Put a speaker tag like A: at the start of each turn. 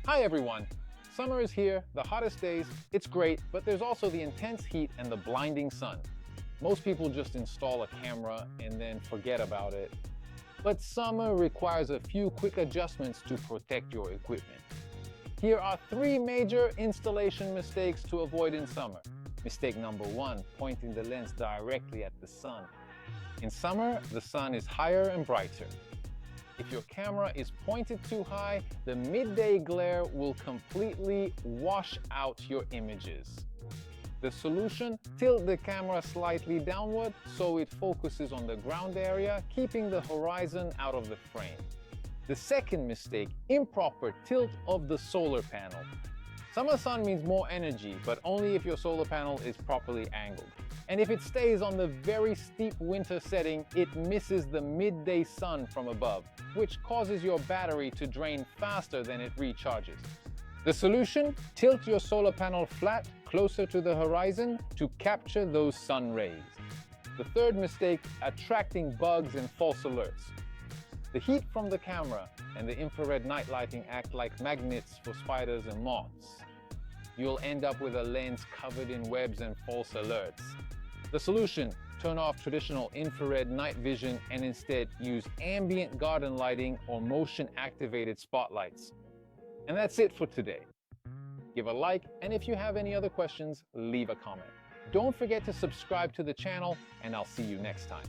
A: Hi everyone! Summer is here, the hottest days, it's great, but there's also the intense heat and the blinding sun. Most people just install a camera and then forget about it. But summer requires a few quick adjustments to protect your equipment. Here are 3 major installation mistakes to avoid in summer. Mistake number 1, pointing the lens directly at the sun. In summer, the sun is higher and brighter. If your camera is pointed too high, the midday glare will completely wash out your images. The solution? Tilt the camera slightly downward so it focuses on the ground area, keeping the horizon out of the frame. The second mistake, improper tilt of the solar panel. Summer sun means more energy, but only if your solar panel is properly angled. And if it stays on the very steep winter setting, it misses the midday sun from above, which causes your battery to drain faster than it recharges. The solution? Tilt your solar panel flat, closer to the horizon, to capture those sun rays. The third mistake, attracting bugs and false alerts. The heat from the camera and the infrared night lighting act like magnets for spiders and moths. You'll end up with a lens covered in webs and false alerts. The solution? Turn off traditional infrared night vision and instead use ambient garden lighting or motion-activated spotlights. And that's it for today. Give a like, and if you have any other questions, leave a comment. Don't forget to subscribe to the channel, and I'll see you next time.